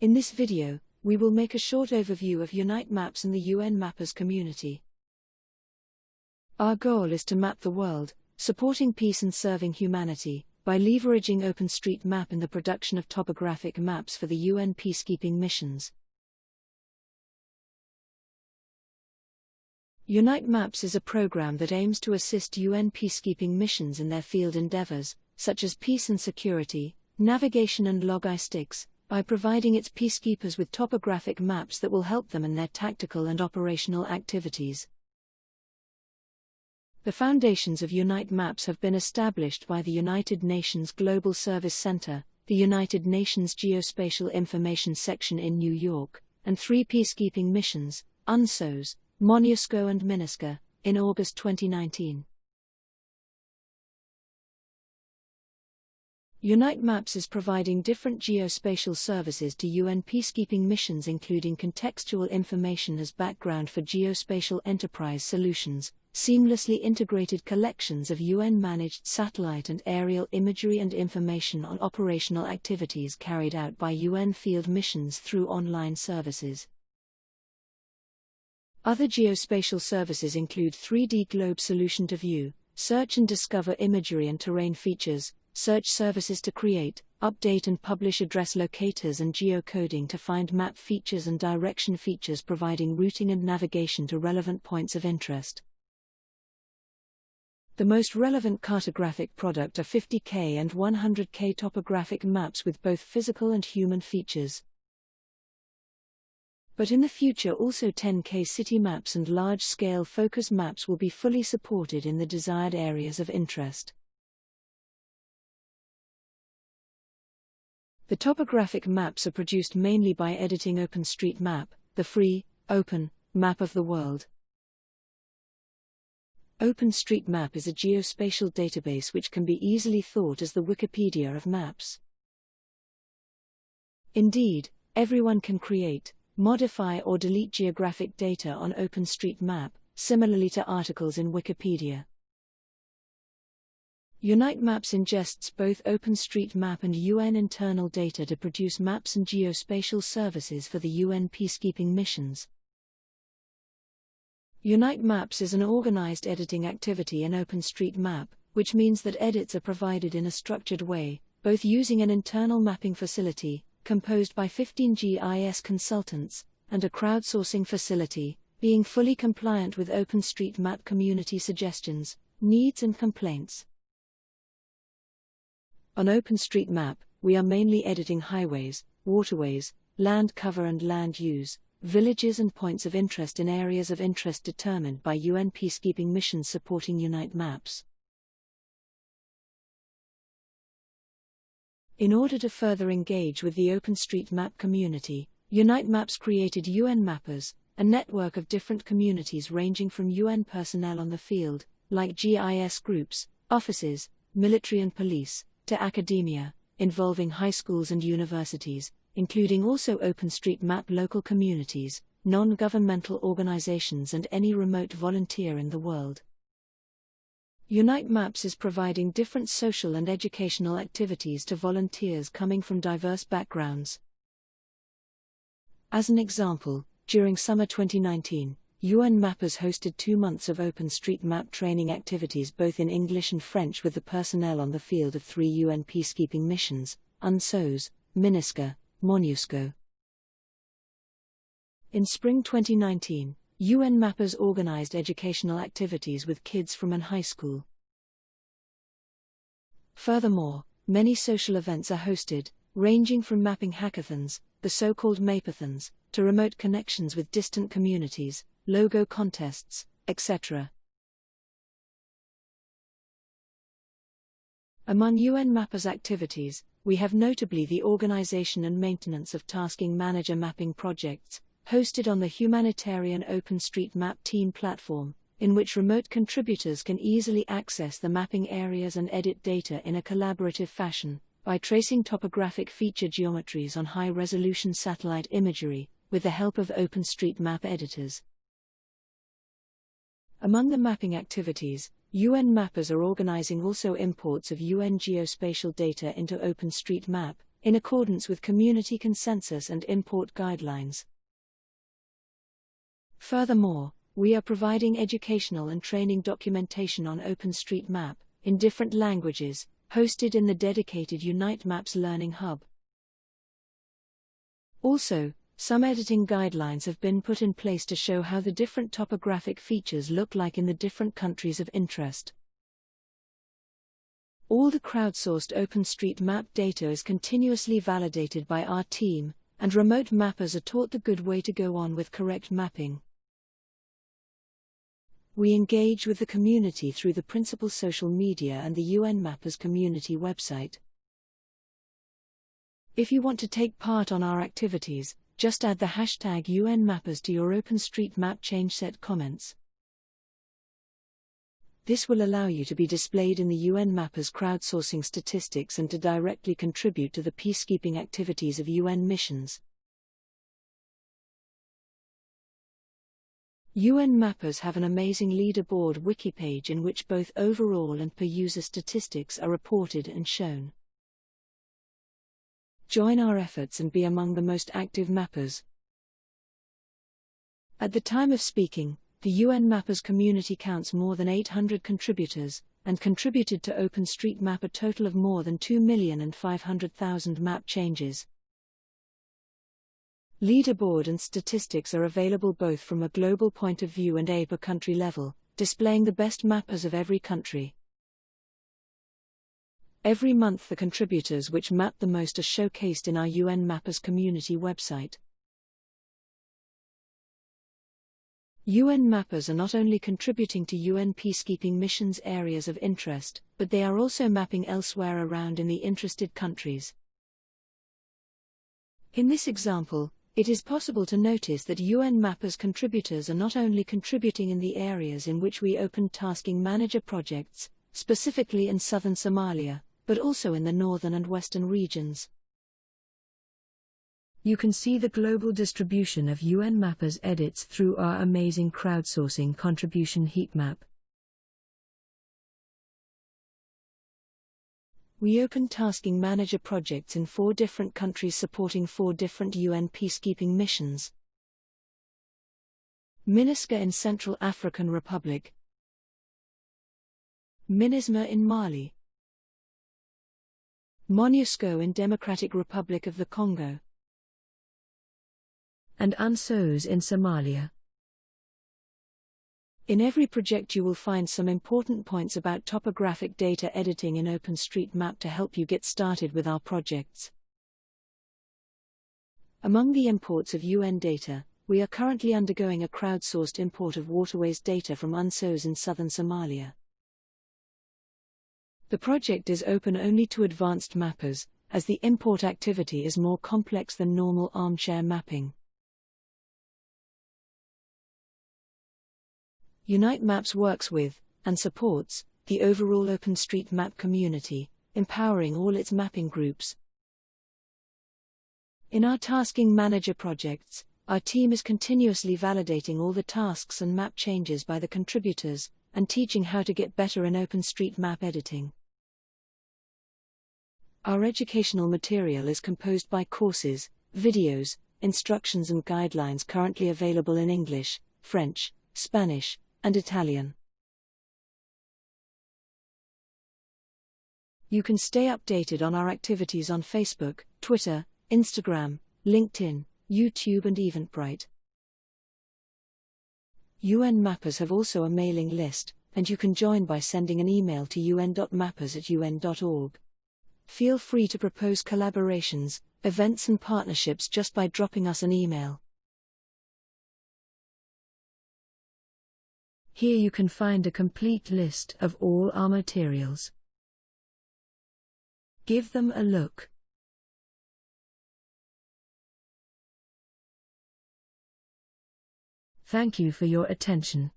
In this video, we will make a short overview of Unite Maps and the UN Mappers community. Our goal is to map the world, supporting peace and serving humanity, by leveraging OpenStreetMap in the production of topographic maps for the UN peacekeeping missions. Unite Maps is a program that aims to assist UN peacekeeping missions in their field endeavors, such as peace and security, navigation and logistics, by providing its peacekeepers with topographic maps that will help them in their tactical and operational activities. The foundations of Unite Maps have been established by the United Nations Global Service Center, the United Nations Geospatial Information Section in New York, and 3 peacekeeping missions, UNSOS, MONUSCO and MINUSCA, in August 2019. Unite Maps is providing different geospatial services to UN peacekeeping missions, including contextual information as background for geospatial enterprise solutions, seamlessly integrated collections of UN-managed satellite and aerial imagery and information on operational activities carried out by UN field missions through online services. Other geospatial services include 3D Globe Solution to view, search and discover imagery and terrain features, search services to create, update and publish address locators and geocoding to find map features and direction features, providing routing and navigation to relevant points of interest. The most relevant cartographic product are 50K and 100K topographic maps with both physical and human features. But in the future also 10K city maps and large-scale focus maps will be fully supported in the desired areas of interest. The topographic maps are produced mainly by editing OpenStreetMap, the free, open, map of the world. OpenStreetMap is a geospatial database which can be easily thought as the Wikipedia of maps. Indeed, everyone can create, modify or delete geographic data on OpenStreetMap, similarly to articles in Wikipedia. Unite Maps ingests both OpenStreetMap and UN internal data to produce maps and geospatial services for the UN peacekeeping missions. Unite Maps is an organized editing activity in OpenStreetMap, which means that edits are provided in a structured way, both using an internal mapping facility, composed by 15 GIS consultants, and a crowdsourcing facility, being fully compliant with OpenStreetMap community suggestions, needs and complaints. On OpenStreetMap, we are mainly editing highways, waterways, land cover and land use, villages and points of interest in areas of interest determined by UN peacekeeping missions supporting Unite Maps. In order to further engage with the OpenStreetMap community, Unite Maps created UN Mappers, a network of different communities ranging from UN personnel on the field, like GIS groups, offices, military and police, to academia, involving high schools and universities, including also OpenStreetMap local communities, non-governmental organizations and any remote volunteer in the world. Unite Maps is providing different social and educational activities to volunteers coming from diverse backgrounds. As an example, during summer 2019, UN Mappers hosted 2 months of OpenStreetMap training activities both in English and French with the personnel on the field of 3 UN peacekeeping missions, UNSOS, MINUSCA, MONUSCO. In spring 2019, UN Mappers organized educational activities with kids from an high school. Furthermore, many social events are hosted, ranging from mapping hackathons, the so-called Mapathons, to remote connections with distant communities, logo contests, etc. Among UN Mappers activities, we have notably the organization and maintenance of Tasking Manager mapping projects, hosted on the humanitarian OpenStreetMap team platform, in which remote contributors can easily access the mapping areas and edit data in a collaborative fashion, by tracing topographic feature geometries on high-resolution satellite imagery, with the help of OpenStreetMap editors. Among the mapping activities, UN Mappers are organizing also imports of UN geospatial data into OpenStreetMap, in accordance with community consensus and import guidelines. Furthermore, we are providing educational and training documentation on OpenStreetMap, in different languages, hosted in the dedicated Unite Maps Learning Hub. Also, some editing guidelines have been put in place to show how the different topographic features look like in the different countries of interest. All the crowdsourced OpenStreetMap data is continuously validated by our team, and remote mappers are taught the good way to go on with correct mapping. We engage with the community through the principal social media and the UN Mappers community website. If you want to take part on our activities, just add the hashtag UN Mappers to your OpenStreetMap changeset comments. This will allow you to be displayed in the UN Mappers crowdsourcing statistics and to directly contribute to the peacekeeping activities of UN missions. UN Mappers have an amazing leaderboard wiki page in which both overall and per-user statistics are reported and shown. Join our efforts and be among the most active mappers. At the time of speaking, the UN Mappers community counts more than 800 contributors, and contributed to OpenStreetMap a total of more than 2,500,000 map changes. Leaderboard and statistics are available both from a global point of view and a per country level, displaying the best mappers of every country. Every month the contributors which map the most are showcased in our UN Mappers community website. UN Mappers are not only contributing to UN peacekeeping missions areas of interest, but they are also mapping elsewhere around in the interested countries. In this example, it is possible to notice that UN Mappers contributors are not only contributing in the areas in which we opened Tasking Manager projects, specifically in southern Somalia, but also in the northern and western regions. You can see the global distribution of UN Mappers edits through our amazing crowdsourcing contribution heat map. We opened Tasking Manager projects in 4 different countries supporting 4 different UN peacekeeping missions. MINUSCA in Central African Republic, MINUSMA in Mali, MONUSCO in Democratic Republic of the Congo, and UNSOS in Somalia. In every project you will find some important points about topographic data editing in OpenStreetMap to help you get started with our projects. Among the imports of UN data, we are currently undergoing a crowdsourced import of waterways data from UNSOS in southern Somalia. The project is open only to advanced mappers, as the import activity is more complex than normal armchair mapping. Unite Maps works with, and supports, the overall OpenStreetMap community, empowering all its mapping groups. In our Tasking Manager projects, our team is continuously validating all the tasks and map changes by the contributors, and teaching how to get better in OpenStreetMap editing. Our educational material is composed by courses, videos, instructions and guidelines currently available in English, French, Spanish, and Italian. You can stay updated on our activities on Facebook, Twitter, Instagram, LinkedIn, YouTube and Eventbrite. UN Mappers have also a mailing list, and you can join by sending an email to un.mappers@un.org. Feel free to propose collaborations, events and partnerships just by dropping us an email. Here you can find a complete list of all our materials. Give them a look. Thank you for your attention.